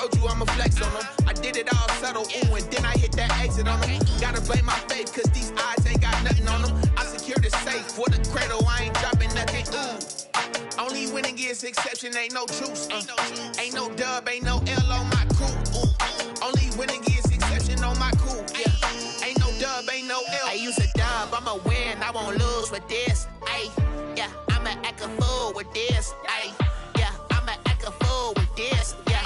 told you I'ma flex on them. I did it all subtle, ooh, and then I hit that exit on them. Gotta blame my faith, cause these eyes ain't got nothing on them. I secure the safe for the cradle, I ain't dropping nothing, ooh. Only winning is exception, ain't no truce. Ain't no dub, ain't no L on my crew, ooh. Only winning is exception on my crew, yeah. Ain't no dub, ain't no L. I use a dub, I'ma win, I won't lose with this, ayy. Yeah, I'ma act a fool with this, ayy. Yeah, I'ma act a fool with this, yeah.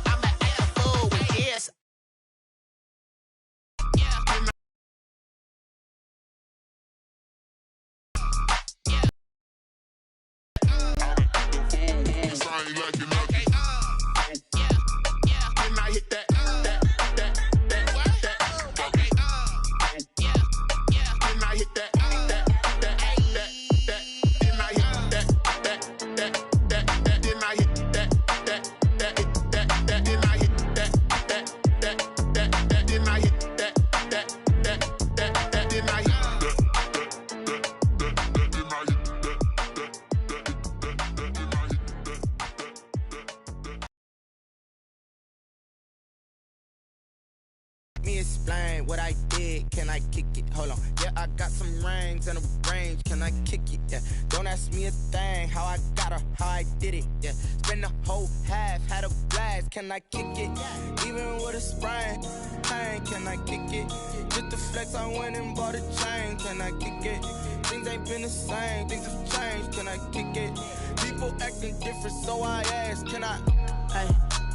I'ma act a fool with this. I ain't liking nothing. Then I hit that. Me explain what I did, can I kick it? Hold on, yeah, I got some rings and a range, can I kick it? Yeah, don't ask me a thing, how I got her, how I did it. Yeah, spend the whole half, had a blast, can I kick it? Even with a sprain, pain, can I kick it? Just the flex, I went and bought a chain, can I kick it? Things ain't been the same, things have changed, can I kick it? People acting different, so I ask, can I? Hey,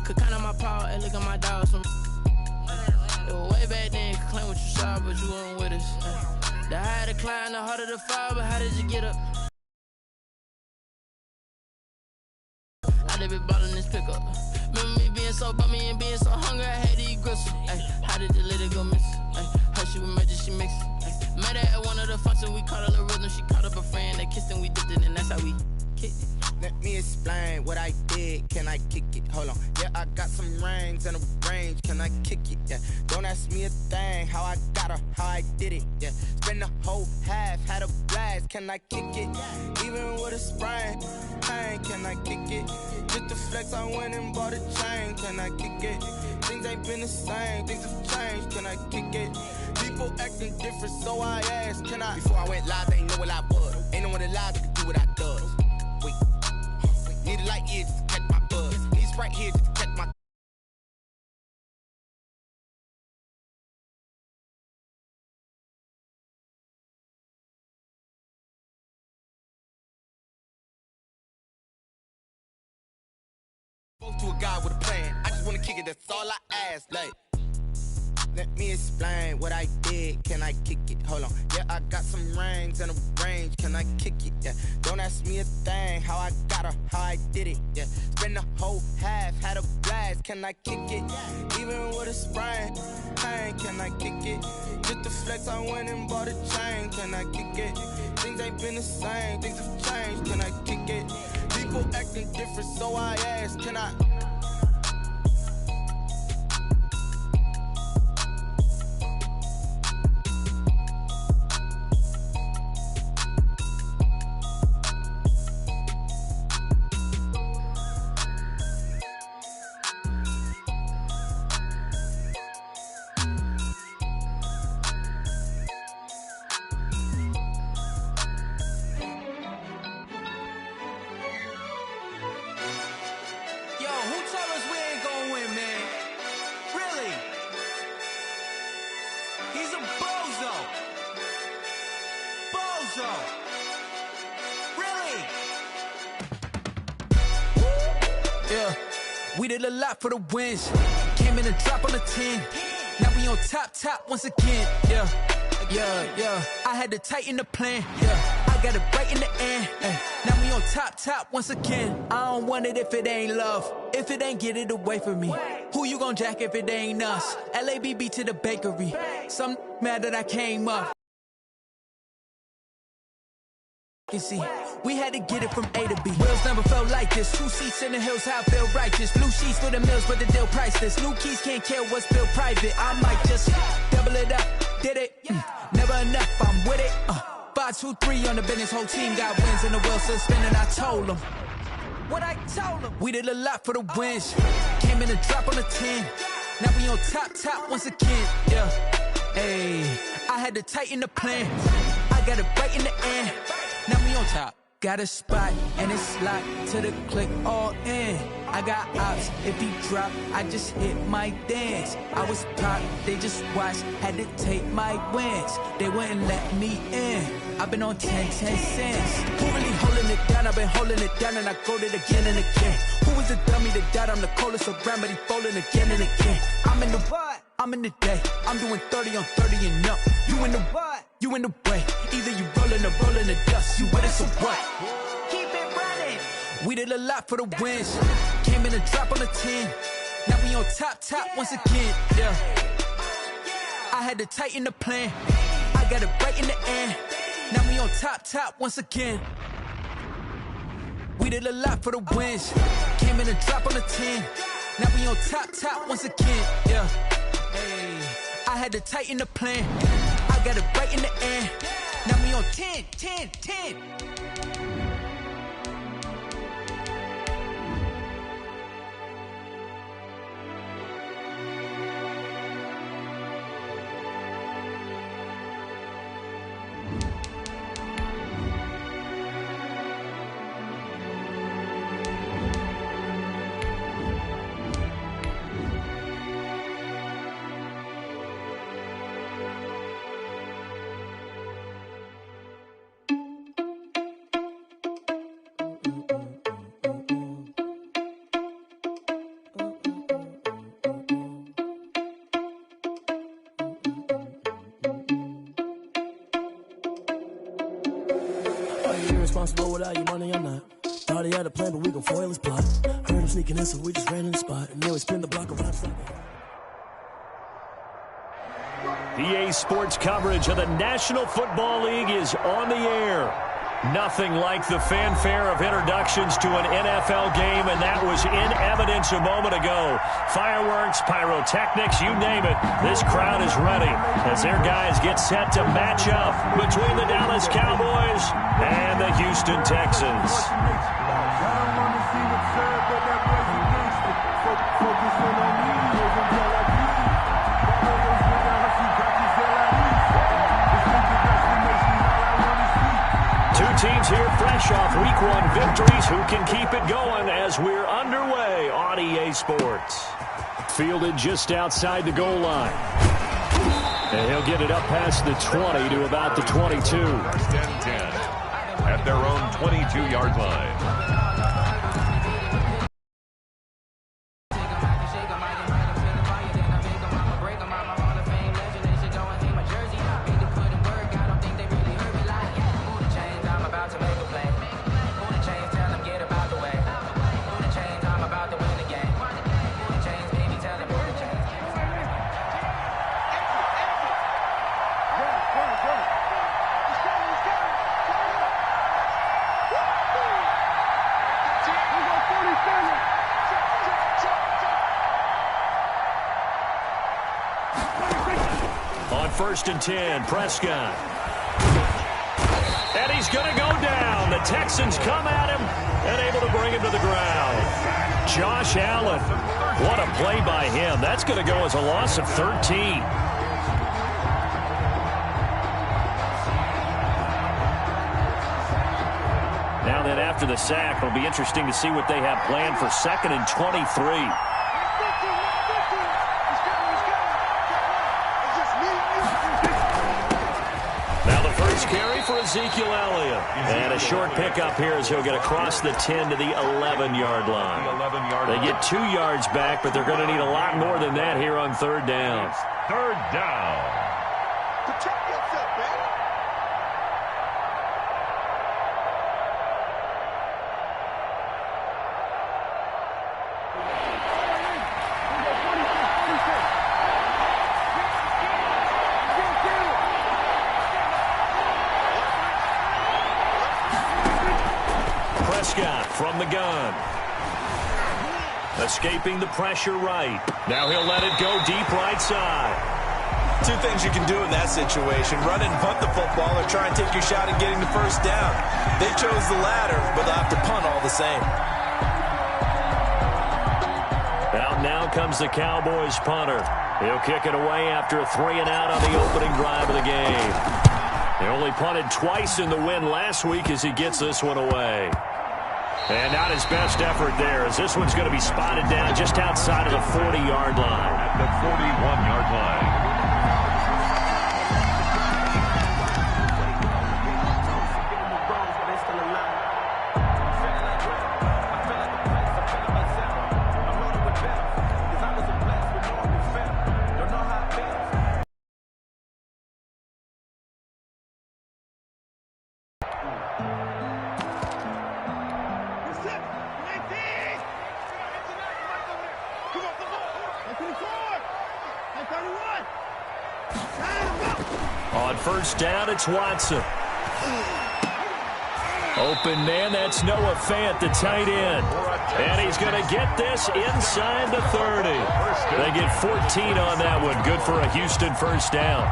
could count on my power and look at my dogs from. Way back then, could claim what you saw, but you weren't with us. The higher the climb, the harder the fall, but how did you get up? I did be ballin' this pickup. Remember me being so bummy and being so hungry, I had to eat gristle. How did the lady go miss? Her she was magic, she mixed. Met her at one of the functions, we caught her the rhythm. She caught up a friend, they kissed and we dipped it, and that's how we kicked it. Let me explain what I did, can I kick it? Hold on, yeah, I got some rings and a range, can I kick it? Yeah, don't ask me a thing, how I got her, how I did it. Yeah, spend the whole half, had a blast, can I kick it? Even with a sprain, pain, can I kick it? Just the flex, I went and bought a chain, can I kick it? Things ain't been the same, things have changed, can I kick it? People acting different, so I asked, can I? Before I went live, they ain't know what I was. Ain't no one alive that could do what I does. Wait. Need a light here just to catch my buzz. Need a Sprite here just to catch my. Both to a guy with a plan. I just wanna kick it, that's all I ask. Like, let me explain what I did, can I kick it? Hold on, yeah, I got some rings and a range, can I kick it? Yeah, don't ask me a thing, how I got her, how I did it. Yeah, spend the whole half, had a blast, can I kick it? Even with a sprain, pain, can I kick it? Just the flex, I went and bought a chain, can I kick it? Things ain't been the same, things have changed, can I kick it? People acting different, so I ask, can I? We did a lot for the wins. Came in a drop on the 10. Now we on top once again. Yeah. I had to tighten the plan. Yeah, I got it right in the end. Now we on top once again. I don't want it if it ain't love. If it ain't, get it away from me. Who you gon' jack if it ain't us? LABB to the bakery. Some mad that I came up. You see, we had to get it from A to B. Wheels never felt like this. 2 seats in the hills, how I feel righteous. Blue sheets for the mills, but the deal priceless. New keys can't care what's built private. I might just double it up. Did it? Never enough, I'm with it. 5, 2, 3 on the business. Whole team got wins and the wheels still spinning. I told them. what I told them. We did a lot for the wins. Came in a drop on the 10. Now we on top once again. Yeah. Hey, I had to tighten the plan. I got it right in the end. Now we on top. Got a spot and it's locked to the click all in. I got ops, if he drop, I just hit my dance. I was popped, they just watched, had to take my wins. They wouldn't let me in. I've been on 10 cents. Who really holding it down? I've been holding it down and I go it again and again. Who was the dummy that died? I'm the coldest around, but he falling again and again. I'm in the what? I'm in the day. I'm doing 30 on 30 and up. You in the what? You in the way. Either you rolling or rolling the dust. You with us or what? Keep it running. We did a lot for the wins. Came in a drop on the 10. Now we on top once again. Yeah. I had to tighten the plan. I got it right in the end. Now we on top once again. We did a lot for the wins. Came in a drop on the 10. Now we on top once again. Yeah. Hey, I had to tighten the plan. I got it right in the end. Now we on 10. Irresponsible without your money, I'm not. Thought he had a plan, but we gon' foil his plot. Heard him sneaking in, so we just ran in the spot. And then we spin the block around. EA Sports coverage of the National Football League is on the air. Nothing like the fanfare of introductions to an NFL game, and that was in evidence a moment ago. Fireworks, pyrotechnics, you name it. This crowd is ready as their guys get set to match up between the Dallas Cowboys and the Houston Texans. Teams here fresh off Week 1 victories. Who can keep it going as we're underway on EA Sports? Fielded just outside the goal line. And he'll get it up past the 20 to about the 22. First and 10 at their own 22-yard line. First and 10, Prescott. And he's going to go down. The Texans come at him and able to bring him to the ground. Josh Allen, what a play by him. That's going to go as a loss of 13. Now then, after the sack, it'll be interesting to see what they have planned for 2nd and 23. Carry for Ezekiel Elliott. And a short pickup here as he'll get across the 10 to the 11-yard line. They get 2 yards back, but they're going to need a lot more than that here on 3rd down. 3rd down. Protect yourself, man. From the gun. Escaping the pressure right. Now he'll let it go deep right side. Two things you can do in that situation. Run and punt the football or try and take your shot at getting the first down. They chose the latter, but they'll have to punt all the same. Out now comes the Cowboys punter. He'll kick it away after a 3-and-out on the opening drive of the game. He only punted twice in the win last week as he gets this one away. And not his best effort there, as this one's going to be spotted down just outside of the 40-yard line. At the 41-yard line. On first down, it's Watson. Open man, that's Noah Fant, the tight end. And he's going to get this inside the 30. They get 14 on that one. Good for a Houston first down.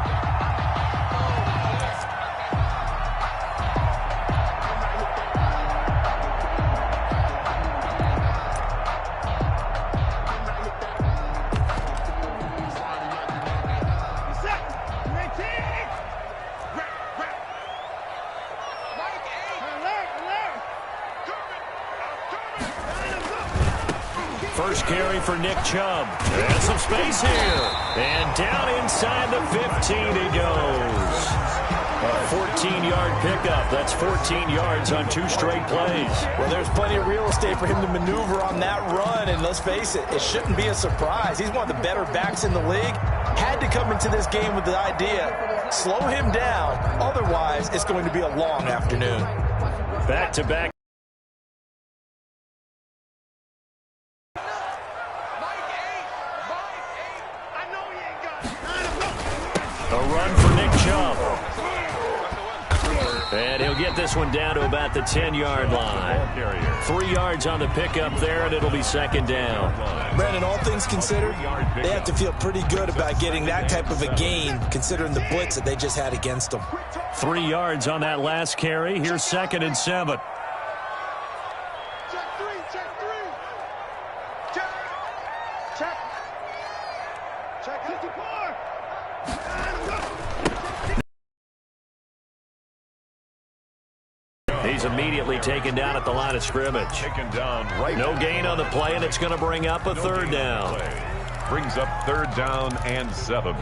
First carry for Nick Chubb. And some space here. And down inside the 15 he goes. A 14-yard pickup. That's 14 yards on 2 straight plays. Well, there's plenty of real estate for him to maneuver on that run. And let's face it, it shouldn't be a surprise. He's one of the better backs in the league. Had to come into this game with the idea, slow him down. Otherwise, it's going to be a long afternoon. Back-to-back. A run for Nick Chubb. And he'll get this one down to about the 10-yard line. 3 yards on the pickup there, and it'll be second down. Brandon, all things considered, they have to feel pretty good about getting that type of a gain, considering the blitz that they just had against them. 3 yards on that last carry. Here's 2nd and 7. He's immediately taken down at the line of scrimmage. Taken down right. No gain on the play, and it's going to bring up a third down. Brings up 3rd down and 7.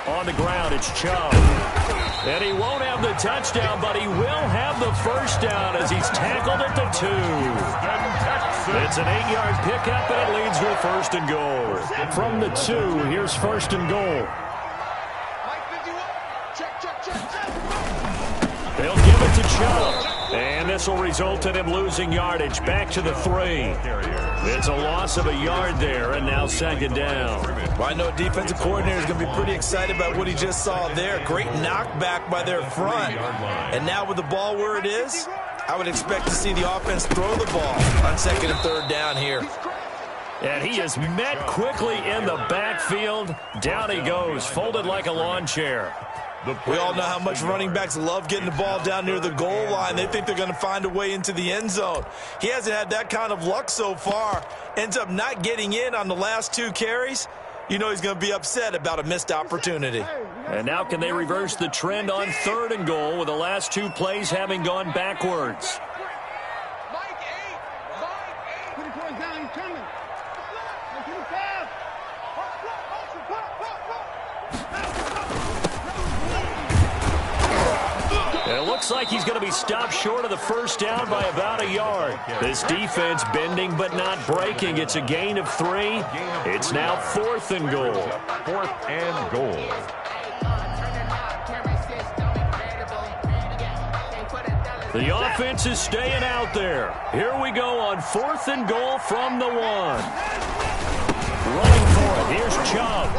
On the ground, it's Chubb. And he won't have the touchdown, but he will have the first down as he's tackled at the 2. It's an 8-yard pickup, and it leads to a 1st and goal. From the 2, here's 1st and goal. They'll give it to Chubb. And this will result in him losing yardage back to the 3. It's a loss of a yard there, and now 2nd down. Well, I know defensive coordinator is going to be pretty excited about what he just saw there. Great knockback by their front. And now with the ball where it is, I would expect to see the offense throw the ball on 2nd and 3rd down here. And he is met quickly in the backfield. Down he goes, folded like a lawn chair. We all know how much running backs love getting the ball down near the goal line. They think they're going to find a way into the end zone. He hasn't had that kind of luck so far. Ends up not getting in on the last 2 carries. You know he's going to be upset about a missed opportunity. And now can they reverse the trend on 3rd and goal with the last 2 plays having gone backwards? It looks like he's going to be stopped short of the first down by about a yard. This defense bending but not breaking. It's a gain of 3. It's now 4th and goal. 4th and goal. The offense is staying out there. Here we go on 4th and goal from the 1. Running for it. Here's Chubb.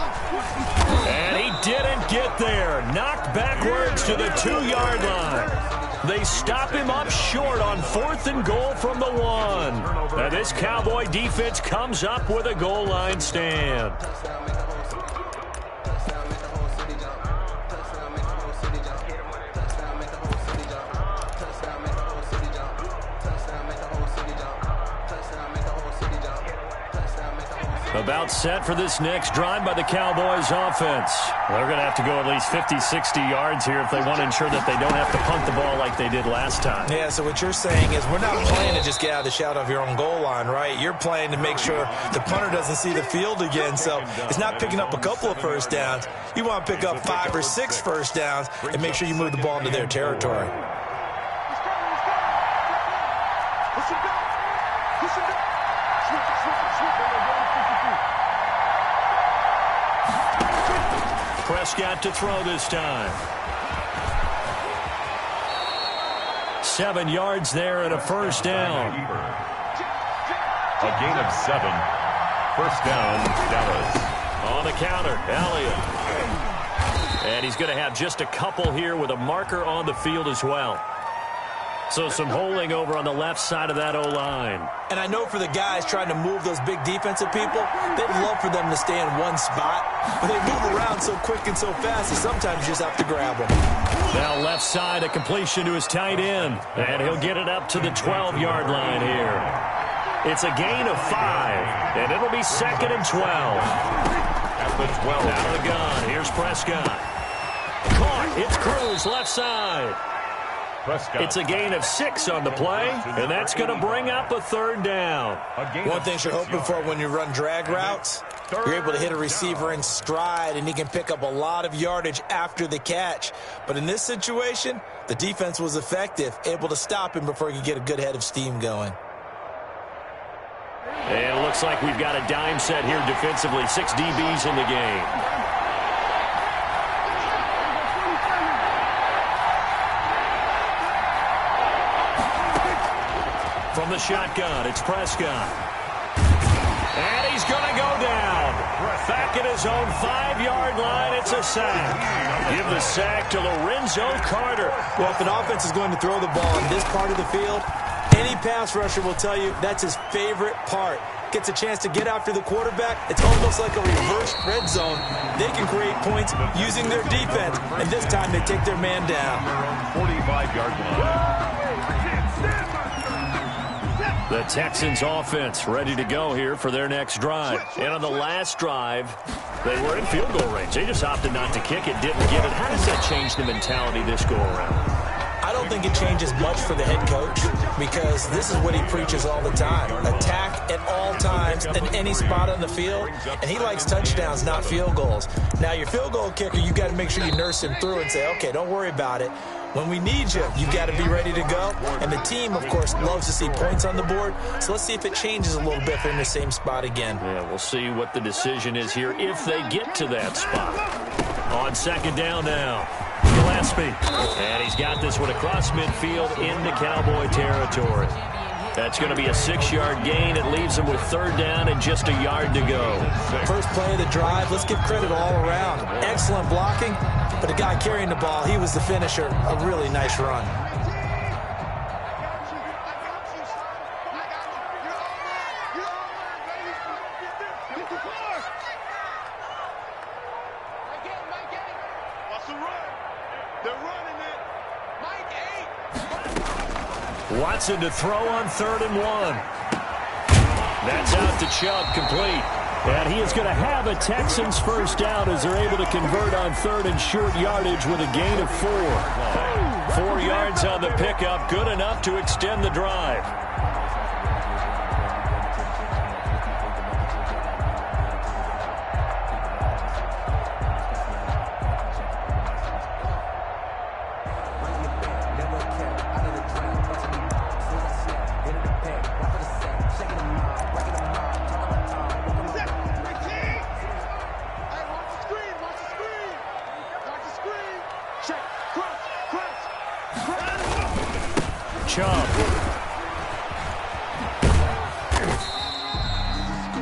And he didn't get there. Knocked backwards to the 2-yard line. They stop him up short on 4th and goal from the 1. Now this Cowboy defense comes up with a goal line stand. About set for this next drive by the Cowboys offense. They're going to have to go at least 50, 60 yards here if they want to ensure that they don't have to punt the ball like they did last time. Yeah, so what you're saying is we're not playing to just get out of the shadow of your own goal line, right? You're playing to make sure the punter doesn't see the field again. So it's not picking up a couple of first downs. You want to pick up 5 or 6 first downs and make sure you move the ball into their territory. Prescott to throw this time. 7 yards there and a first down. A gain of 7. First down, Dallas. On the counter, Elliott. And he's going to have just a couple here with a marker on the field as well. So some holding over on the left side of that O-line. And I know for the guys trying to move those big defensive people, they'd love for them to stay in one spot. But they move around so quick and so fast that sometimes you just have to grab them. Now left side, a completion to his tight end. And he'll get it up to the 12-yard line here. It's a gain of 5. And it'll be 2nd and 12. At the 12. Out of the gun. Here's Prescott. Caught. It's Cruz left side. Prescott. It's a gain of 6 on the play, and that's going to bring up a third down. One thing you're hoping for when you run drag routes, you're able to hit a receiver in stride, and he can pick up a lot of yardage after the catch. But in this situation, the defense was effective, able to stop him before he could get a good head of steam going. And it looks like we've got a dime set here defensively. 6 DBs in the game. From the shotgun, it's Prescott. And he's going to go down. Back at his own 5-yard line, it's a sack. Give the sack to Lorenzo Carter. Well, if an offense is going to throw the ball in this part of the field, any pass rusher will tell you that's his favorite part. Gets a chance to get after the quarterback. It's almost like a reverse red zone. They can create points using their defense, and this time they take their man down. 45-yard line. The Texans offense ready to go here for their next drive. And on the last drive, they were in field goal range. They just opted not to kick it, didn't get it. How does that change the mentality this go around? I don't think it changes much for the head coach because this is what he preaches all the time. Attack at all times in any spot on the field, and he likes touchdowns, not field goals. Now, your field goal kicker, you got to make sure you nurse him through and say, okay, don't worry about it. When we need you, you've got to be ready to go. And the team, of course, loves to see points on the board. So let's see if it changes a little bit if they're in the same spot again. Yeah, we'll see what the decision is here if they get to that spot. On 2nd down now, Gillespie. And he's got this one across midfield into Cowboy territory. That's going to be a 6-yard gain. It leaves them with 3rd down and just a yard to go. First play of the drive, let's give credit all around. Excellent blocking, but the guy carrying the ball, he was the finisher. A really nice run. Watson to throw on 3rd and 1. That's out to Chubb, complete. And he is going to have a Texans first down as they're able to convert on 3rd and short yardage with a gain of 4. 4 yards on the pickup, good enough to extend the drive.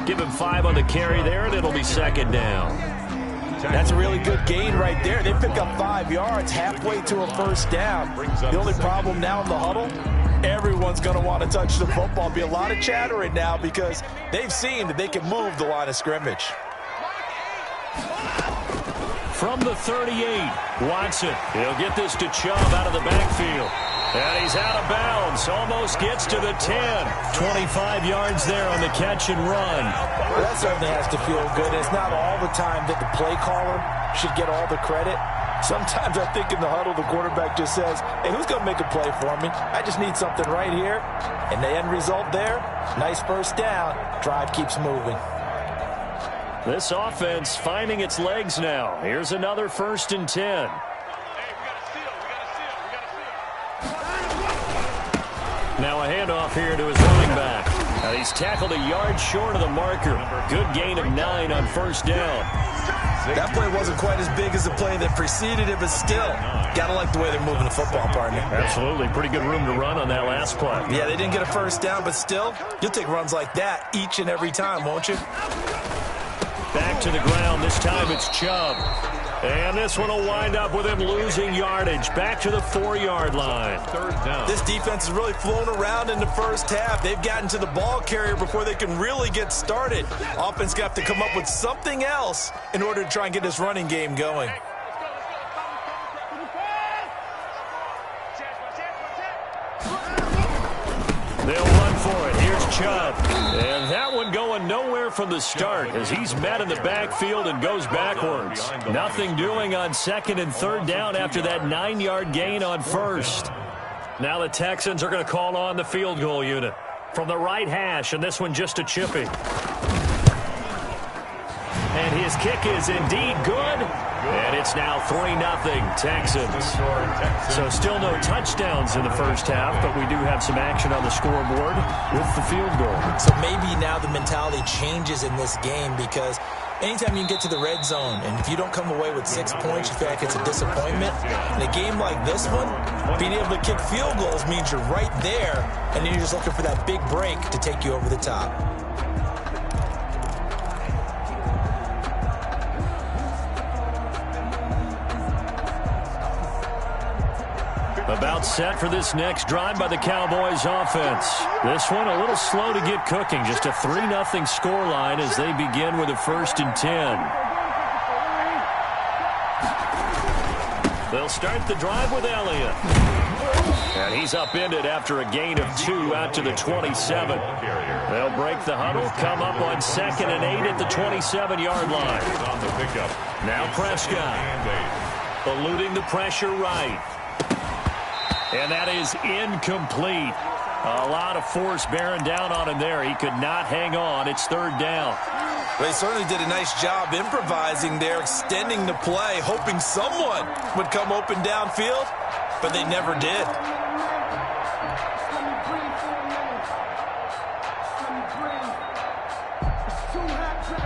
Give him 5 on the carry there, and it'll be 2nd down. That's a really good gain right there. They pick up 5 yards halfway to a first down. The only problem now in the huddle, everyone's going to want to touch the football. Be a lot of chattering now because they've seen that they can move the line of scrimmage. From the 38, Watson. He'll get this to Chubb out of the backfield. And he's out of bounds. Almost gets to the 10. 25 yards there on the catch and run. Well, that certainly has to feel good. It's not all the time that the play caller should get all the credit. Sometimes I think in the huddle, the quarterback just says, hey, who's going to make a play for me? I just need something right here. And the end result there, nice first down. Drive keeps moving. This offense finding its legs now. Here's another 1st and 10. Now a handoff here to his running back. Now he's tackled a yard short of the marker. Good gain of 9 on 1st down. That play wasn't quite as big as the play that preceded it, but still, gotta like the way they're moving the football, partner. Absolutely. Pretty good room to run on that last play. Yeah, they didn't get a first down, but still, you'll take runs like that each and every time, won't you? Back to the ground. This time it's Chubb. And this one will wind up with him losing yardage. Back to the 4-yard line. 3rd down. This defense has really flown around in the first half. They've gotten to the ball carrier before they can really get started. Offense got to come up with something else in order to try and get this running game going. They'll run for it. Here's Chubb. And that one going nowhere from the start as he's met in the backfield and goes backwards. Nothing doing on 2nd and 3rd down after that 9-yard gain on 1st. Now the Texans are going to call on the field goal unit from the right hash, and this one just a chippy. And his kick is indeed good. And it's now 3-0 Texans. So still no touchdowns in the first half, but we do have some action on the scoreboard with the field goal. So maybe now the mentality changes in this game because anytime you can get to the red zone and if you don't come away with 6 points, you feel like it's a disappointment. In a game like this one, being able to kick field goals means you're right there, and then you're just looking for that big break to take you over the top. About set for this next drive by the Cowboys offense. This one a little slow to get cooking. Just a 3-0 scoreline as they begin with a 1st and 10. They'll start the drive with Elliott. And he's upended after a gain of 2 out to the 27. They'll break the huddle, come up on 2nd and 8 at the 27-yard line. Now Prescott eluding the pressure right. And that is incomplete. A lot of force bearing down on him there. He could not hang on. It's 3rd down. They certainly did a nice job improvising there, extending the play, hoping someone would come open downfield, but they never did.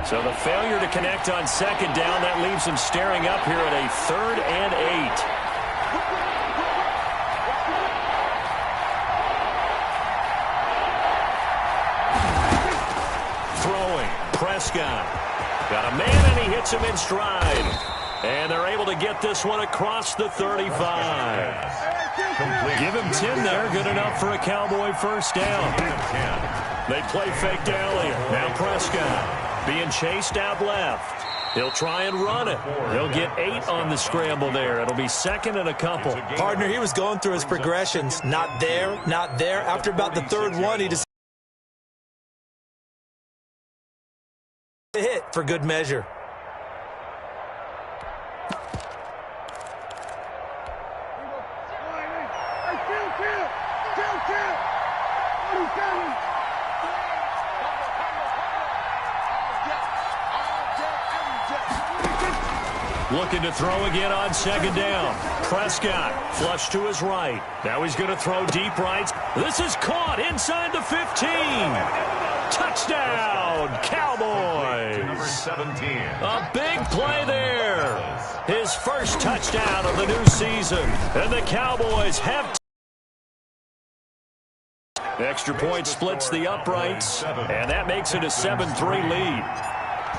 So the failure to connect on 2nd down, that leaves them staring up here at a 3rd and 8. Prescott got a man, and he hits him in stride. And they're able to get this one across the 35. Give him 10 there. Good enough for a Cowboy first down. They play fake to Elliott. Now Prescott being chased out left. He'll try and run it. He'll get 8 on the scramble there. It'll be 2nd and a couple. Partner, he was going through his progressions. Not there, not there. After about the 3rd one, he decided to hit for good measure. Looking to throw again on 2nd down. Prescott flush to his right. Now he's going to throw deep right. This is caught inside the 15. Touchdown, Cowboys. Number 17. A big play there. His first touchdown of the new season. And the Cowboys have extra point splits the uprights, and that makes it a 7-3 lead.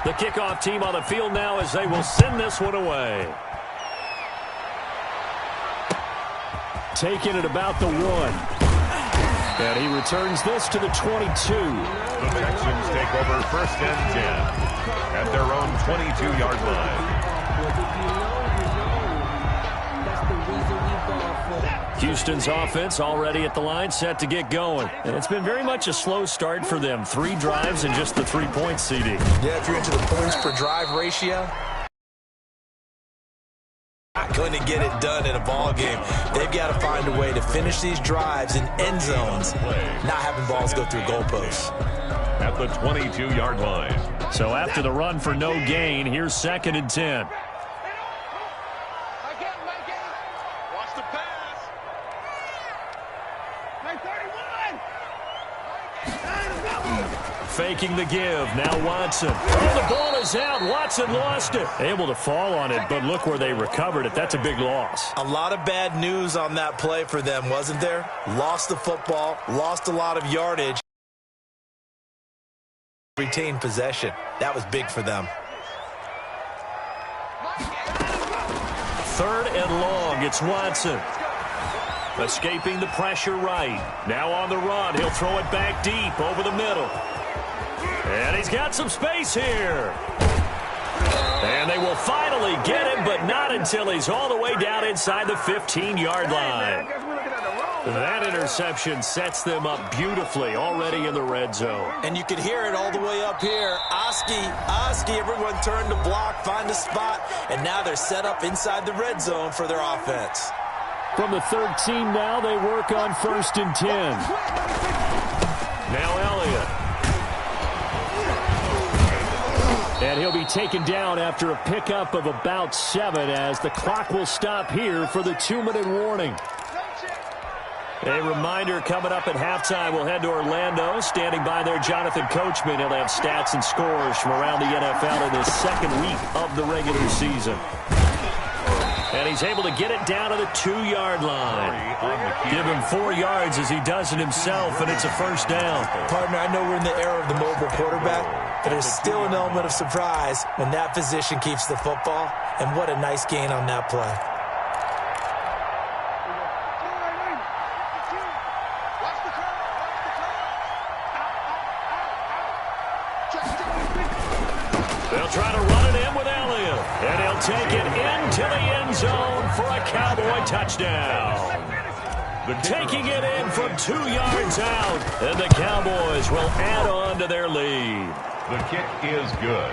The kickoff team on the field now as they will send this one away. Taking it about the 1. And he returns this to the 22. The Texans take over 1st and 10 at their own 22-yard line. Houston's offense already at the line, set to get going. And it's been very much a slow start for them. 3 drives and just the 3 points, CD. Yeah, if you're into the points per drive ratio, not going to get it done in a ball game. They've got to find a way to finish these drives in end zones, not having balls go through goalposts. At the 22-yard line. So after the run for no gain, here's 2nd and 10. Watch the pass. Faking the give. Now Watson. Oh, the ball is out. Watson lost it. Able to fall on it, but look where they recovered it. That's a big loss. A lot of bad news on that play for them, wasn't there? Lost the football, lost a lot of yardage. Retained possession. That was big for them. 3rd and long. It's Watson. Escaping the pressure right. Now on the run. He'll throw it back deep over the middle. And he's got some space here. And they will finally get him, but not until he's all the way down inside the 15-yard line. That interception sets them up beautifully already in the red zone. And you could hear it all the way up here. Oski, everyone turned to block, find a spot, and now they're set up inside the red zone for their offense. From the 13 now, they work on 1st and 10. Now Elliott. And he'll be taken down after a pickup of about 7 as the clock will stop here for the 2-minute warning. A reminder coming up at halftime, we'll head to Orlando. Standing by there, Jonathan Coachman. He'll have stats and scores from around the NFL in his 2nd week of the regular season. And he's able to get it down to the 2-yard line. Give him 4 yards as he does it himself, and it's a 1st down. Partner, I know we're in the era of the mobile quarterback, but there's still an element of surprise when that position keeps the football, and what a nice gain on that play. They'll try to run it in with Elliott, and he'll take it into the end zone for a Cowboy touchdown. Taking it in from 2 yards out, and the Cowboys will add on to their lead. The kick is good.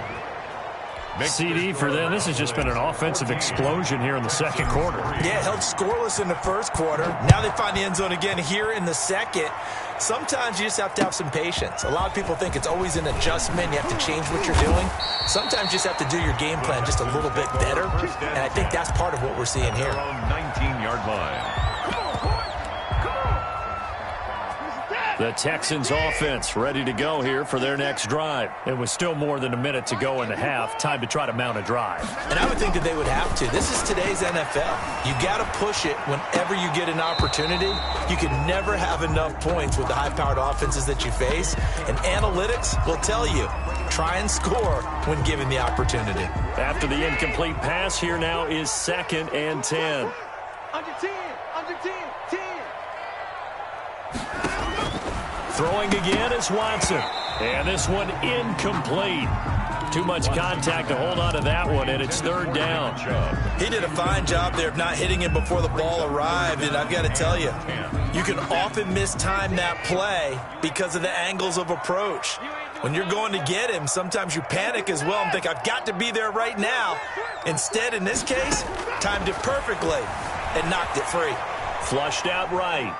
CD for them, this has just been an offensive explosion here in the 2nd quarter. Yeah, held scoreless in the 1st quarter. Now they find the end zone again here in the 2nd. Sometimes you just have to have some patience. A lot of people think it's always an adjustment. You have to change what you're doing. Sometimes you just have to do your game plan just a little bit better. And I think that's part of what we're seeing here. 19-yard line. The Texans offense ready to go here for their next drive. It was still more than a minute to go in the half. Time to try to mount a drive. And I would think that they would have to. This is today's NFL. You got to push it whenever you get an opportunity. You can never have enough points with the high-powered offenses that you face. And analytics will tell you, try and score when given the opportunity. After the incomplete pass, here now is 2nd and 10. Under 10, under 10, 10. Throwing again is Watson. And this one incomplete. Too much contact to hold on to that one, and it's 3rd down. He did a fine job there of not hitting him before the ball arrived, and I've got to tell you, you can often mistime that play because of the angles of approach. When you're going to get him, sometimes you panic as well and think, I've got to be there right now. Instead, in this case, timed it perfectly and knocked it free. Flushed out right.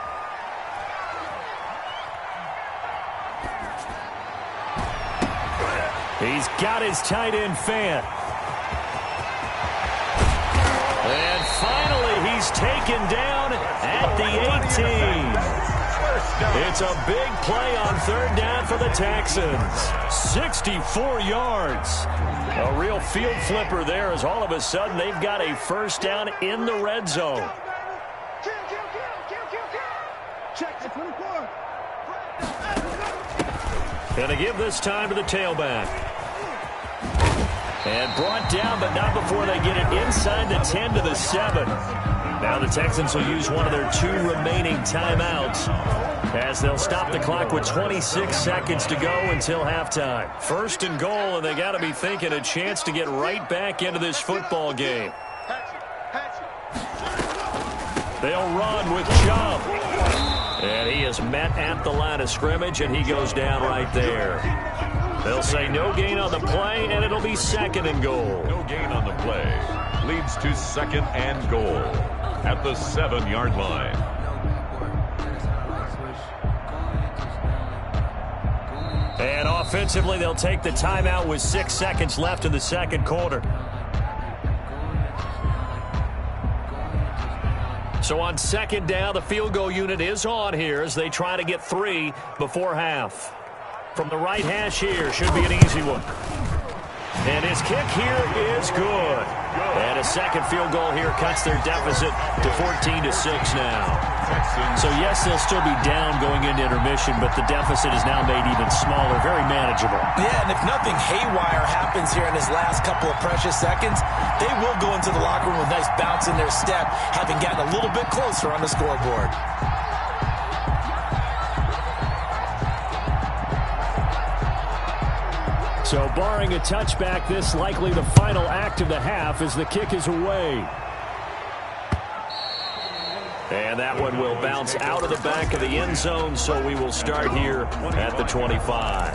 He's got his tight end fan. And finally, he's taken down at the 18. It's a big play on 3rd down for the Texans. 64 yards. A real field flipper there as all of a sudden they've got a 1st down in the red zone. And they give this time to the tailback. And brought down, but not before they get it inside the 10 to the 7. Now the Texans will use one of their 2 remaining timeouts as they'll stop the clock with 26 seconds to go until halftime. 1st and goal, and they got to be thinking a chance to get right back into this football game. They'll run with Chubb. And he is met at the line of scrimmage, and he goes down right there. They'll say no gain on the play, and it'll be 2nd and goal. No gain on the play. Leads to 2nd and goal at the 7-yard line. And offensively, they'll take the timeout with 6 seconds left in the 2nd quarter. So on 2nd down, the field goal unit is on here as they try to get 3 before half. From the right hash here, should be an easy one. And his kick here is good. And a 2nd field goal here cuts their deficit to 14-6 now. So yes, they'll still be down going into intermission, but the deficit is now made even smaller, very manageable. Yeah, and if nothing haywire happens here in his last couple of precious seconds, they will go into the locker room with a nice bounce in their step, having gotten a little bit closer on the scoreboard. So barring a touchback, this likely the final act of the half as the kick is away. And that one will bounce out of the back of the end zone, so we will start here at the 25.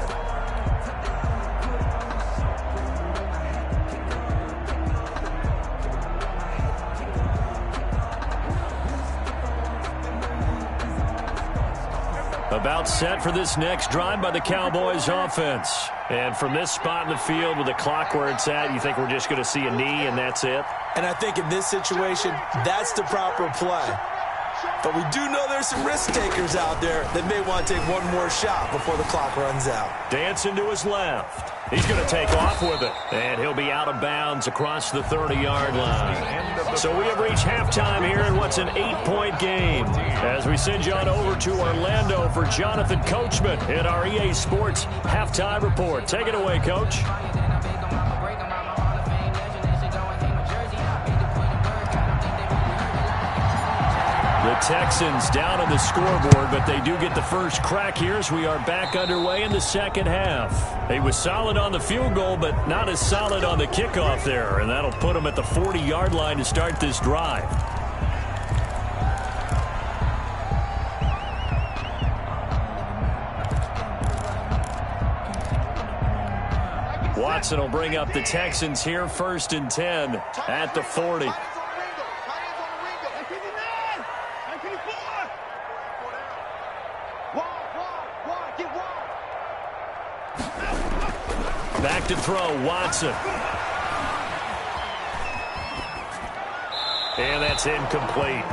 About set for this next drive by the Cowboys offense. And from this spot in the field with the clock where it's at, you think we're just going to see a knee and that's it? And I think in this situation, that's the proper play. But we do know there's some risk takers out there that may want to take one more shot before the clock runs out. Dancing to his left. He's going to take off with it. And he'll be out of bounds across the 30-yard line. So we have reached halftime here in what's an 8-point game. As we send you on over to Orlando for Jonathan Coachman in our EA Sports Halftime Report. Take it away, Coach. The Texans down on the scoreboard, but they do get the first crack here as we are back underway in the 2nd half. He was solid on the field goal, but not as solid on the kickoff there, and that'll put him at the 40-yard line to start this drive. Watson will bring up the Texans here, 1st and 10 at the 40. Back to throw, Watson. And that's incomplete.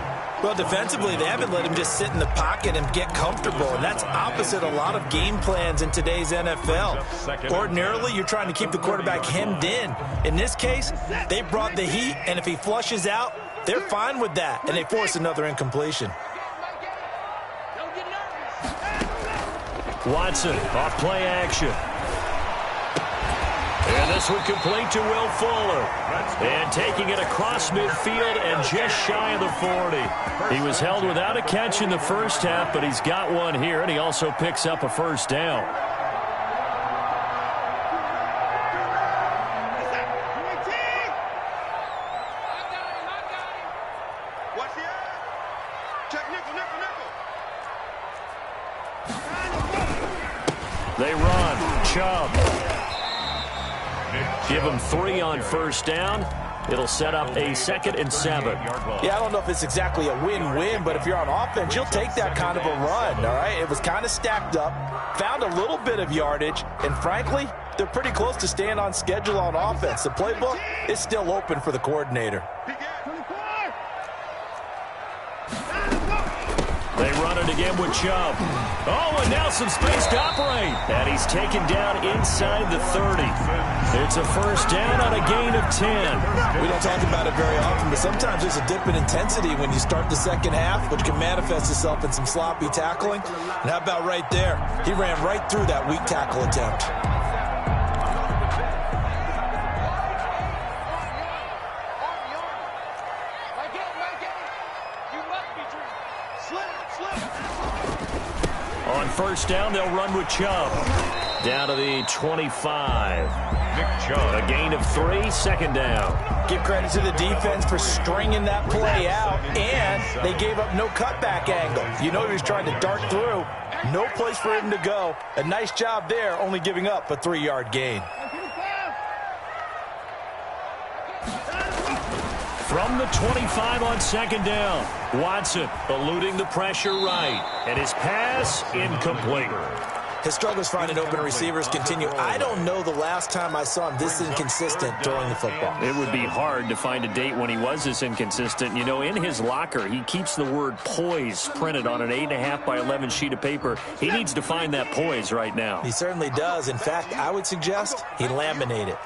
Well, defensively, they haven't let him just sit in the pocket and get comfortable, and that's opposite a lot of game plans in today's NFL. Ordinarily, you're trying to keep the quarterback hemmed in. In this case, they brought the heat, and if he flushes out, they're fine with that, and they force another incompletion. Watson, off play action. And this one complete to Will Fuller. And taking it across midfield and just shy of the 40. He was held without a catch in the first half, but he's got one here, and he also picks up a first down. They run. Chubb. Give him 3 on first down. It'll set up a 2nd and 7. Yeah, I don't know if it's exactly a win-win, but if you're on offense, you'll take that kind of a run, all right? It was kind of stacked up, found a little bit of yardage, and frankly, they're pretty close to staying on schedule on offense. The playbook is still open for the coordinator. They run it again with Chubb. Oh, and now some space to operate. And he's taken down inside the 30. It's a first down on a gain of 10. We don't talk about it very often, but sometimes there's a dip in intensity when you start the second half, which can manifest itself in some sloppy tackling. And how about right there? He ran right through that weak tackle attempt. On first down, they'll run with Chubb. Down to the 25. Nick Chubb. A gain of 3, 2nd down. Give credit to the defense for stringing that play out, and they gave up no cutback angle. You know he was trying to dart through. No place for him to go. A nice job there, only giving up a 3-yard gain. From the 25 on second down, Watson eluding the pressure right, and his pass incomplete. His struggles finding open receivers continue. I don't know the last time I saw him this inconsistent throwing the football. It would be hard to find a date when he was this inconsistent. You know, in his locker, he keeps the word poise printed on an 8.5 by 11 sheet of paper. He needs to find that poise right now. He certainly does. In fact, I would suggest he laminate it.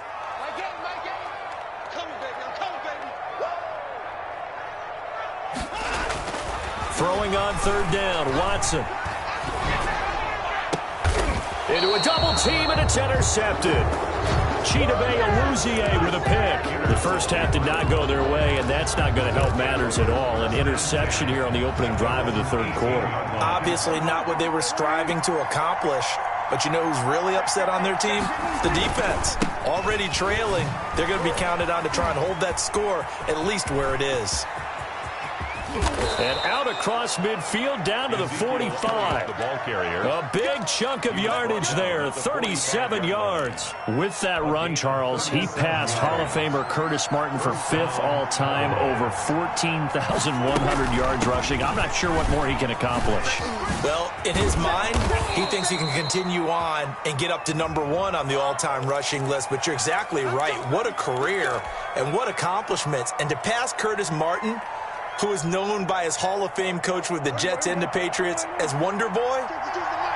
Throwing on third down, Watson. Into a double team, and it's intercepted. Chidobe Awuzie with a pick. The first half did not go their way, and that's not going to help matters at all. An interception here on the opening drive of the third quarter. Obviously not what they were striving to accomplish. But you know who's really upset on their team? The defense. Already trailing, they're going to be counted on to try and hold that score at least where it is. And out across midfield down to the 45. The ball carrier. A big chunk of yardage there, 37 yards. With that run, Charles, he passed Hall of Famer Curtis Martin for 5th all-time, over 14,100 yards rushing. I'm not sure what more he can accomplish. Well, in his mind, he thinks he can continue on and get up to number 1 on the all-time rushing list. But you're exactly right. What a career and what accomplishments. And to pass Curtis Martin, who is known by his Hall of Fame coach with the Jets and the Patriots as Wonder Boy,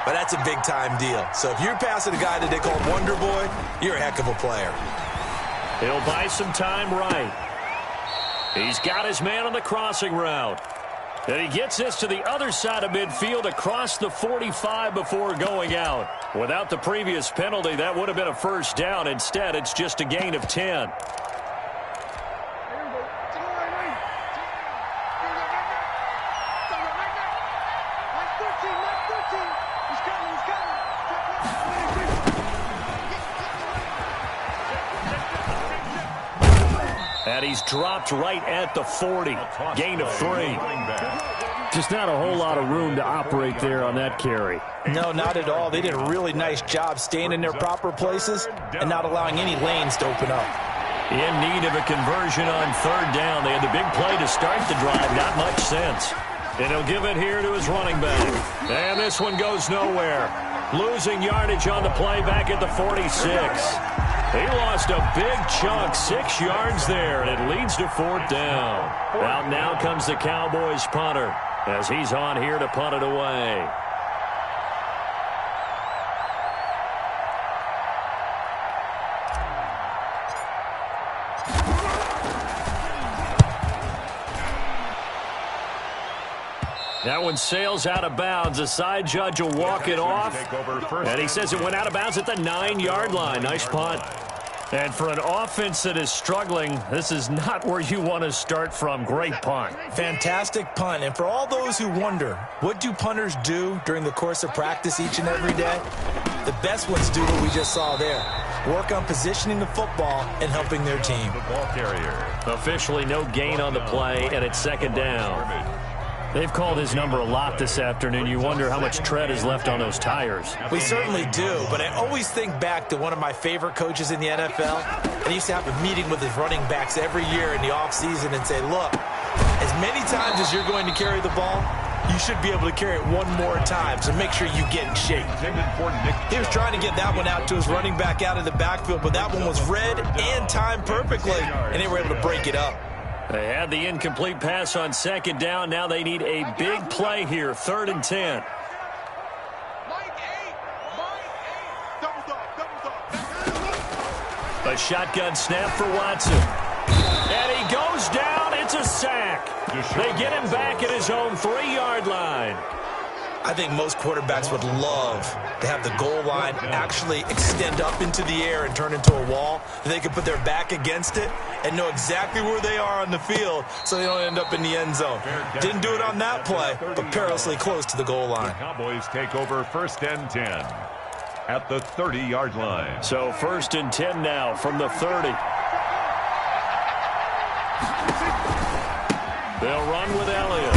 but that's a big-time deal. So if you're passing a guy that they call Wonder Boy, you're a heck of a player. He'll buy some time right. He's got his man on the crossing route. And he gets this to the other side of midfield across the 45 before going out. Without the previous penalty, that would have been a first down. Instead, it's just a gain of 10. And he's dropped right at the 40. Gain of 3. Just not a whole lot of room to operate there on that carry. No, not at all. They did a really nice job staying in their proper places and not allowing any lanes to open up. In need of a conversion on third down. They had the big play to start the drive. Not much sense. And he'll give it here to his running back. And this one goes nowhere. Losing yardage on the play back at the 46. He lost a big chunk, 6 yards there, and it leads to 4th down. Out now comes the Cowboys punter as he's on here to punt it away. That one sails out of bounds. The side judge will walk it off. And he says it went out of bounds at the 9-yard line. Nice punt. And for an offense that is struggling, this is not where you want to start from. Great punt. Fantastic punt. And for all those who wonder, what do punters do during the course of practice each and every day? The best ones do what we just saw there. Work on positioning the football and helping their team. The ball carrier. Officially no gain on the play, and it's 2nd down. They've called his number a lot this afternoon. You wonder how much tread is left on those tires. We certainly do, but I always think back to one of my favorite coaches in the NFL. And he used to have a meeting with his running backs every year in the offseason and say, look, as many times as you're going to carry the ball, you should be able to carry it one more time, so make sure you get in shape. He was trying to get that one out to his running back out of the backfield, but that one was read and timed perfectly, and they were able to break it up. They had the incomplete pass on 2nd down. Now they need a big play here, 3rd and 10. A shotgun snap for Watson. And he goes down. It's a sack. They get him back at his own 3-yard line. I think most quarterbacks would love to have the goal line actually extend up into the air and turn into a wall. They could put their back against it and know exactly where they are on the field so they don't end up in the end zone. Didn't do it on that play, but perilously close to the goal line. The Cowboys take over 1st and 10 at the 30-yard line. So 1st and 10 now from the 30. They'll run with Elliott.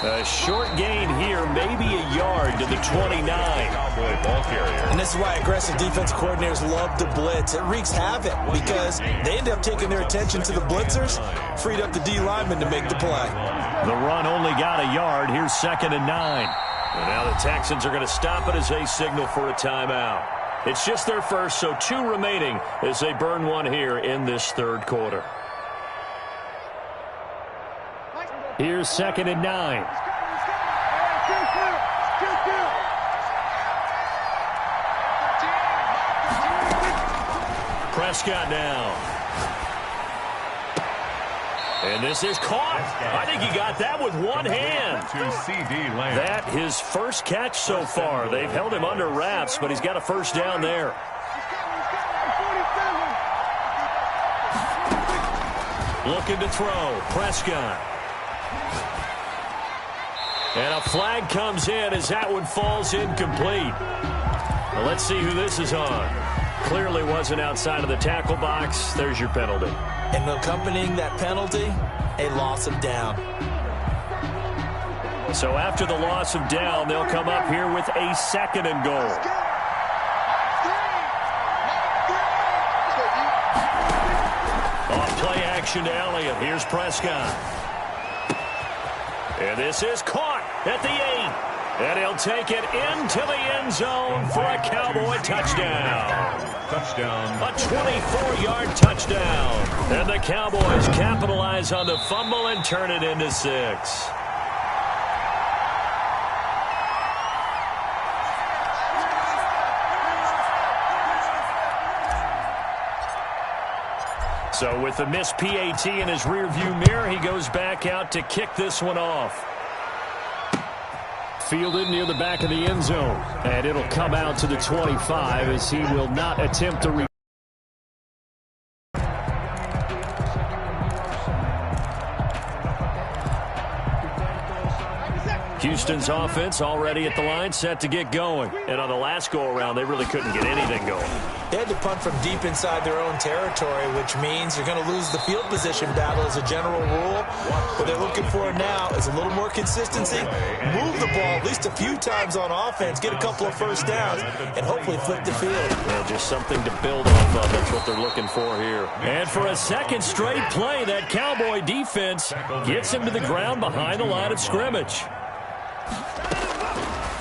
A short gain here, maybe a yard to the 29. Ball carrier. And this is why aggressive defense coordinators love to blitz. It wreaks havoc because they end up taking their attention to the blitzers, freed up the D lineman to make the play. The run only got a yard. Here's 2nd and 9. And now the Texans are going to stop it as they signal for a timeout. It's just their first, so 2 remaining as they burn one here in this third quarter. Here's 2nd and 9. Prescott now. And this is caught. I think he got that with one hand. That his first catch so far. They've held him under wraps, but he's got a first down there. Looking to throw. Prescott. And a flag comes in as that one falls incomplete. Well, let's see who this is on. Clearly wasn't outside of the tackle box. There's your penalty. And accompanying that penalty, a loss of down. So after the loss of down, they'll come up here with a 2nd and goal. Off play action to Elliott. Here's Prescott. And this is caught at the 8. And he'll take it into the end zone for a Cowboy touchdown. A 24-yard touchdown. And the Cowboys capitalize on the fumble and turn it into 6. So with the missed PAT in his rearview mirror, he goes back out to kick this one off. Fielded near the back of the end zone. And it'll come out to the 25 as he will not attempt to Houston's offense already at the line, set to get going. And on the last go-around, they really couldn't get anything going. They had to punt from deep inside their own territory, which means you're going to lose the field position battle as a general rule. What they're looking for now is a little more consistency, move the ball at least a few times on offense, get a couple of first downs, and hopefully flip the field. Well, just something to build off of. That's what they're looking for here. And for a second straight play, that Cowboy defense gets him to the ground behind the line of scrimmage.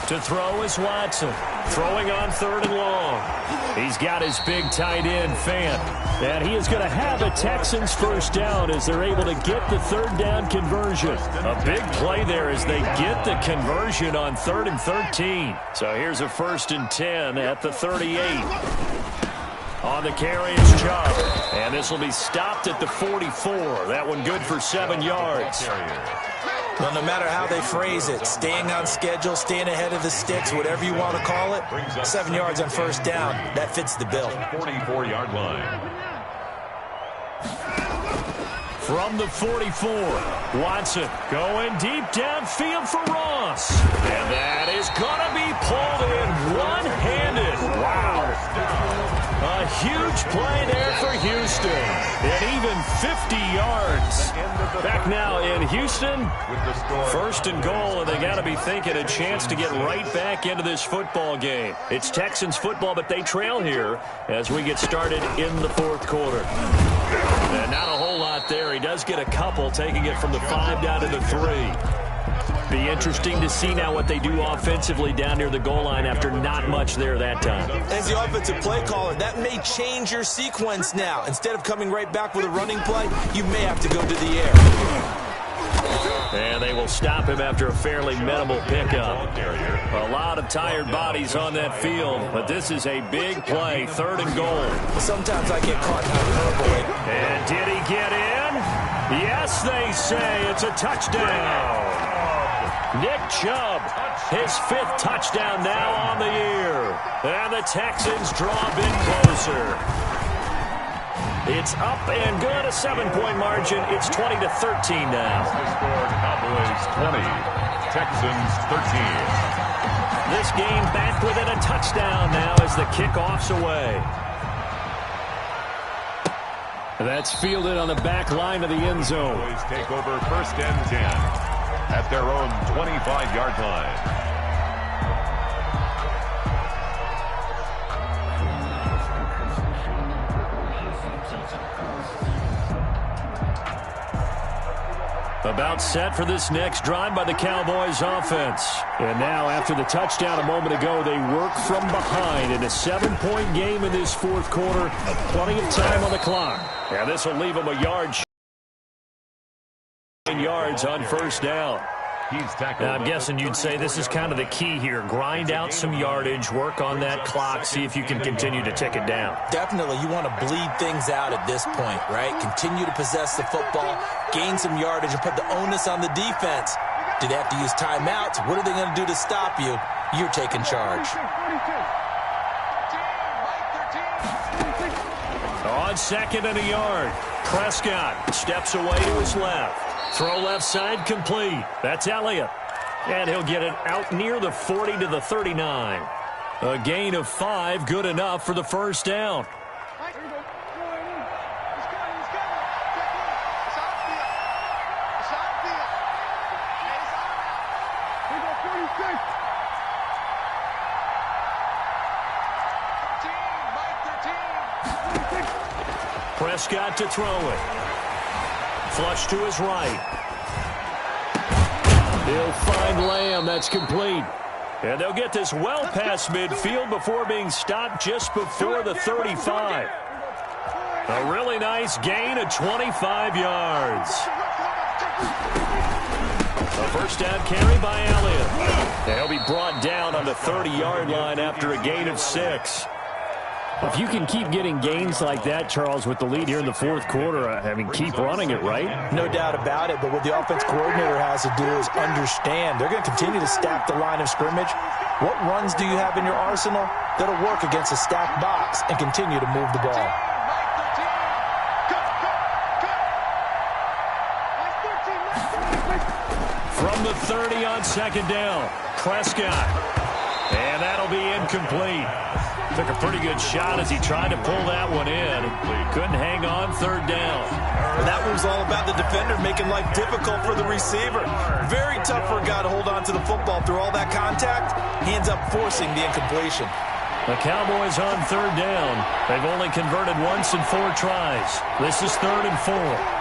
To throw is Watson. Throwing on 3rd and long. He's got his big tight end, Fant. And he is going to have a Texans first down as they're able to get the 3rd down conversion. A big play there as they get the conversion on 3rd and 13. So here's a 1st and 10 at the 38. On the carry is Chubb. And this will be stopped at the 44. That one good for 7 yards. Well, no matter how they phrase it, staying on schedule, staying ahead of the sticks, whatever you want to call it, 7 yards on first down, that fits the bill. 44-yard line. From the 44, Watson going deep downfield for Ross. And that is going to be pulled in one-handed. Wow. A huge play there for Houston. And even 50 yards. Back now in Houston, 1st and goal, and they got to be thinking a chance to get right back into this football game. It's Texans football, but they trail here as we get started in the 4th quarter. And not a whole lot there. He does get a couple, taking it from the 5 down to the 3. Be interesting to see now what they do offensively down near the goal line after not much there that time. As the offensive play caller, that may change your sequence now. Instead of coming right back with a running play, you may have to go to the air. And they will stop him after a fairly minimal pickup. A lot of tired bodies on that field, but this is a big play, 3rd and goal. Sometimes I get caught in hyperbole. And did he get in? Yes, they say it's a touchdown. Nick Chubb, his 5th touchdown now on the year. And the Texans draw a bit closer. It's up and good, a 7-point margin. It's 20-13 now. The score, Cowboys 20, Texans 13. This game back within a touchdown now as the kickoff's away. That's fielded on the back line of the end zone. Boys take over 1st and 10 at their own 25-yard line. About set for this next drive by the Cowboys offense. And now, after the touchdown a moment ago, they work from behind in a 7-point game in this 4th quarter. Plenty of time on the clock. And this will leave them a yard. Yards on 1st down. Now, I'm guessing you'd say this is kind of the key here. Grind out some yardage, work on that clock, see if you can continue to tick it down. Definitely, you want to bleed things out at this point, right? Continue to possess the football, gain some yardage, and put the onus on the defense. Do they have to use timeouts? What are they going to do to stop you? You're taking charge. On 2nd and a yard, Prescott steps away to his left. Throw left side complete. That's Elliott. And he'll get it out near the 40 to the 39. A gain of 5, good enough for the 1st down. Prescott to throw it. Flush to his right. He'll find Lamb. That's complete. And they'll get this well past midfield before being stopped just before the 35. A really nice gain of 25 yards. A 1st down carry by Elliott. They'll be brought down on the 30-yard line after a gain of 6. If you can keep getting gains like that, Charles, with the lead here in the 4th quarter, I mean, keep running it, right? No doubt about it, but what the offense coordinator has to do is understand. They're going to continue to stack the line of scrimmage. What runs do you have in your arsenal that'll work against a stacked box and continue to move the ball? From the 30 on 2nd down, Prescott. And that'll be incomplete. Took a pretty good shot as he tried to pull that one in. Couldn't hang on 3rd down. And that was all about the defender making life difficult for the receiver. Very tough for a guy to hold on to the football through all that contact. He ends up forcing the incompletion. The Cowboys on 3rd down. They've only converted once in 4 tries. This is 3rd and 4.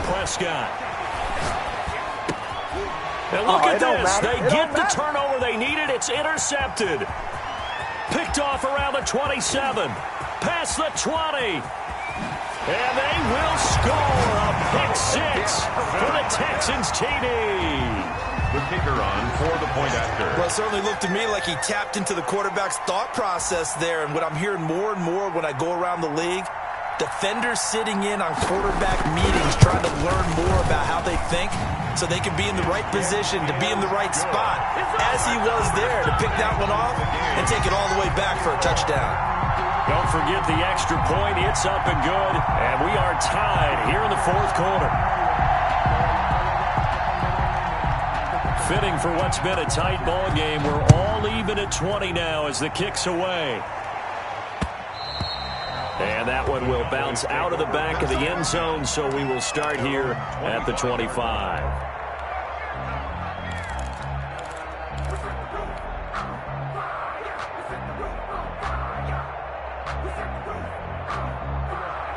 Prescott. And look at this. They get the turnover they needed. It's intercepted. Picked off around the 27. Past the 20. And they will score a pick 6 for the Texans TD. The kicker on for the point after. Well, it certainly looked to me like he tapped into the quarterback's thought process there. And what I'm hearing more and more when I go around the league, defenders sitting in on quarterback meetings trying to learn more about how they think so they can be in the right position to be in the right spot, as he was there to pick that one off and take it all the way back for a touchdown. Don't forget the extra point. It's up and good, and we are tied here in the 4th quarter. Fitting for what's been a tight ball game. We're all even at 20 now as the kick's away. And that one will bounce out of the back of the end zone, so we will start here at the 25.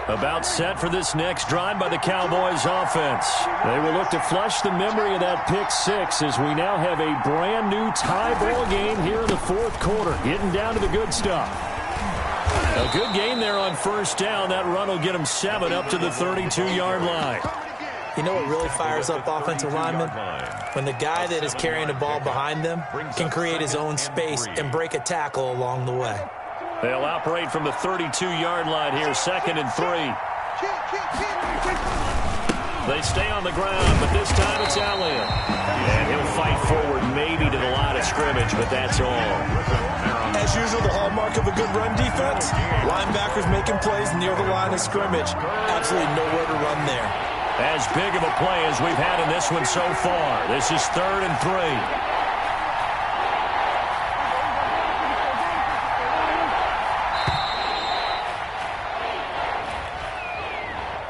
About set for this next drive by the Cowboys offense. They will look to flush the memory of that pick 6 as we now have a brand new tie ball game here in the 4th quarter, getting down to the good stuff. A good game there on 1st down. That run will get them 7 up to the 32-yard line. You know what really fires up offensive linemen? When the guy that is carrying the ball behind them can create his own space and break a tackle along the way. They'll operate from the 32-yard line here, 2nd and 3. They stay on the ground, but this time it's Elliott. And he'll fight forward maybe to the line of scrimmage, but that's all. As usual, the hallmark of a good run defense, linebackers making plays near the line of scrimmage. Absolutely nowhere to run there. As big of a play as we've had in this one so far. This is 3rd and 3.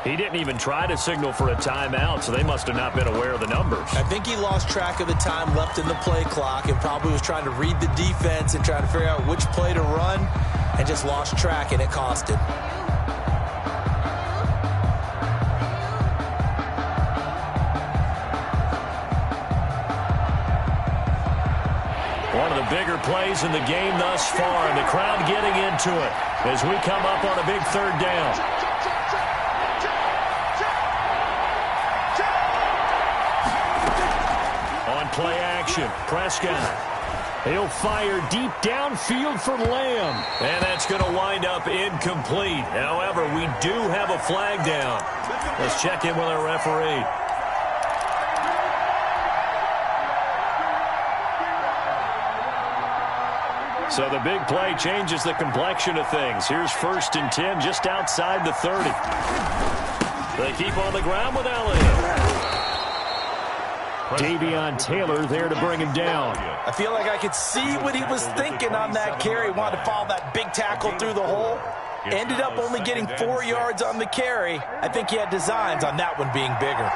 He didn't even try to signal for a timeout, so they must have not been aware of the numbers. I think he lost track of the time left in the play clock and probably was trying to read the defense and trying to figure out which play to run and just lost track, and it cost him. One of the bigger plays in the game thus far, and the crowd getting into it as we come up on a big 3rd down. Play action. Prescott. He'll fire deep downfield for Lamb. And that's going to wind up incomplete. However, we do have a flag down. Let's check in with our referee. So the big play changes the complexion of things. Here's 1st and 10 just outside the 30. They keep on the ground with Elliott. Davion Taylor there to bring him down. I feel like I could see what he was thinking on that carry. Wanted to follow that big tackle through the hole. Ended up only getting 4 yards on the carry. I think he had designs on that one being bigger.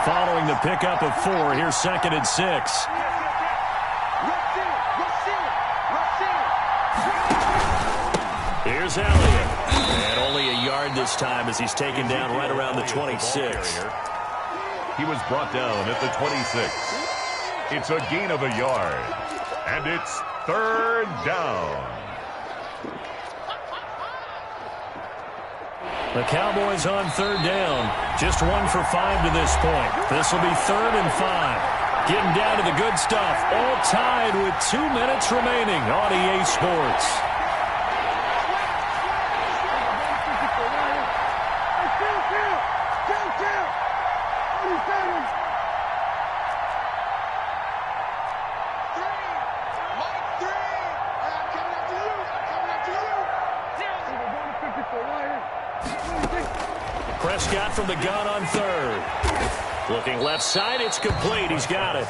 Following the pickup of 4, here's 2nd and 6. Here's Elliott. And only a yard this time as he's taken down right around the 26. He was brought down at the 26. It's a gain of a yard. And it's 3rd down. The Cowboys on 3rd down. Just 1 for 5 to this point. This will be 3rd and 5. Getting down to the good stuff. All tied with 2 minutes remaining on EA Sports. Prescott from the gun on 3rd. Looking left side, it's complete. He's got it.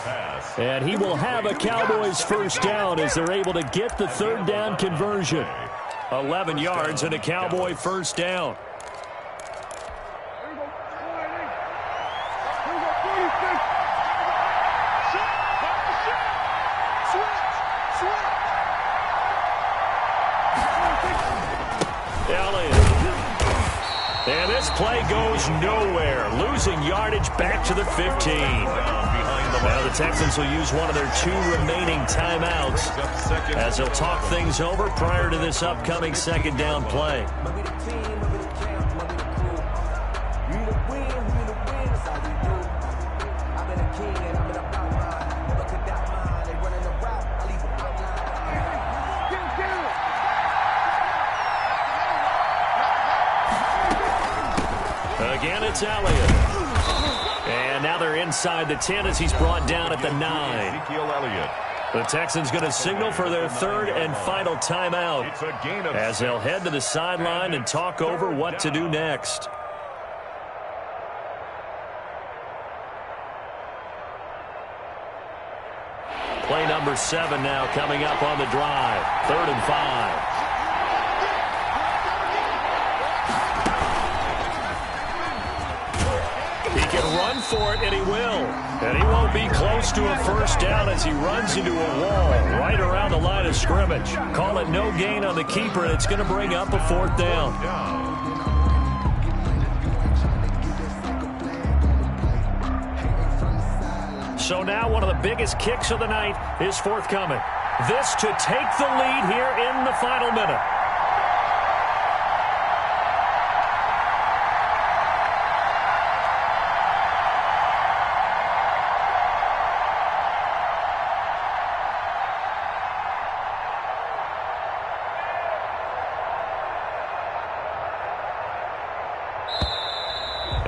And he will have a Cowboys 1st down as they're able to get the 3rd down conversion. 11 yards and a Cowboy 1st down. And this play goes nowhere. Losing yardage back to the 15. Now the Texans will use one of their 2 remaining timeouts as they'll talk things over prior to this upcoming 2nd down play. Again, it's Elliott. And now they're inside the 10 as he's brought down at the 9. The Texans going to signal for their 3rd and final timeout as they'll head to the sideline and talk over what to do next. Play number 7 now coming up on the drive. 3rd and 5. He can run for it, and he will. And he won't be close to a 1st down as he runs into a wall right around the line of scrimmage. Call it no gain on the keeper, and it's going to bring up a 4th down. So now one of the biggest kicks of the night is forthcoming. This to take the lead here in the final minute.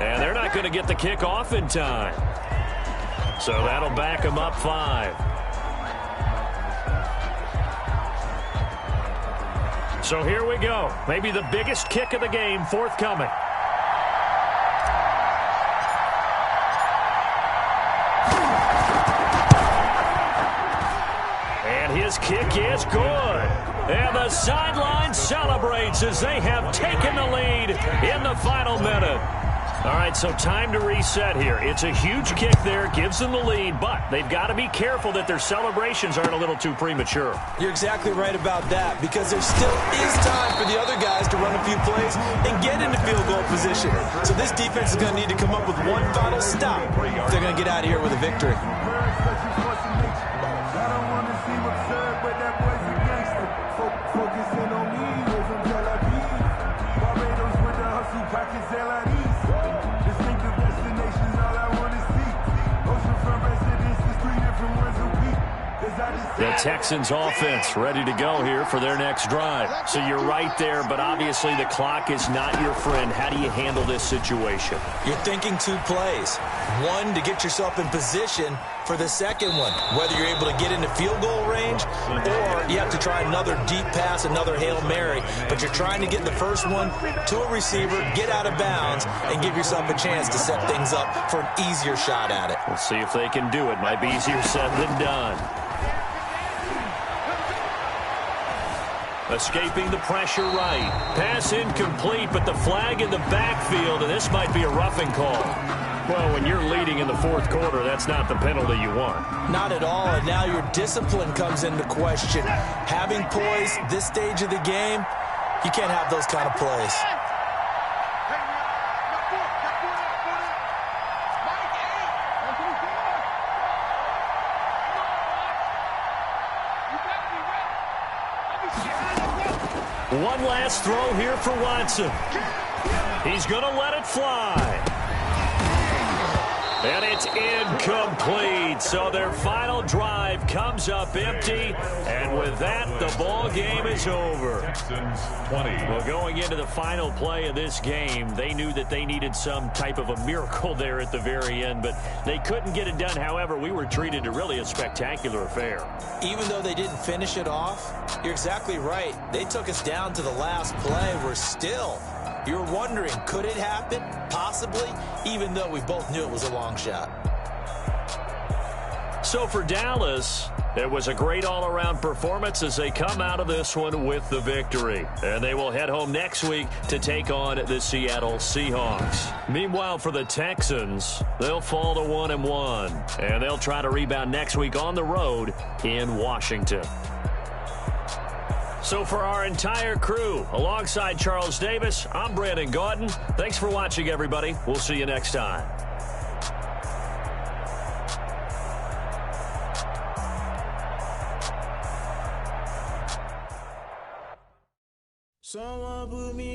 And they're not going to get the kick off in time. So that'll back them up 5. So here we go. Maybe the biggest kick of the game forthcoming. this kick is good. And the sideline celebrates as they have taken the lead in the final minute. All right, so time to reset here. It's a huge kick there, gives them the lead, but they've got to be careful that their celebrations aren't a little too premature. You're exactly right about that, because there still is time for the other guys to run a few plays and get into field goal position. So this defense is going to need to come up with one final stop if they're going to get out of here with a victory. The Texans offense ready to go here for their next drive. So you're right there, but obviously the clock is not your friend. How do you handle this situation? You're thinking two plays. One, to get yourself in position for the second one, whether you're able to get into field goal range or you have to try another deep pass, another Hail Mary. But you're trying to get the first one to a receiver, get out of bounds, and give yourself a chance to set things up for an easier shot at it. We'll see if they can do it. Might be easier said than done. Escaping the pressure right. Pass incomplete, but the flag in the backfield, and this might be a roughing call. Well, when you're leading in the fourth quarter, that's not the penalty you want. Not at all, and now your discipline comes into question. Having poise this stage of the game, you can't have those kind of plays. One last throw here for Watson. He's going to let it fly. And it's incomplete. So their final drive comes up empty. And with that, the ball game is over. Texans 20. Well, going into the final play of this game, they knew that they needed some type of a miracle there at the very end, but they couldn't get it done. However, we were treated to really a spectacular affair. Even though they didn't finish it off, you're exactly right. They took us down to the last play. We're still... You're wondering, could it happen? Possibly, even though we both knew it was a long shot. So for Dallas, it was a great all-around performance as they come out of this one with the victory. And they will head home next week to take on the Seattle Seahawks. Meanwhile, for the Texans, they'll fall to 1-1. And they'll try to rebound next week on the road in Washington. So for our entire crew, alongside Charles Davis, I'm Brandon Gaudin. Thanks for watching, everybody. We'll see you next time. Someone put me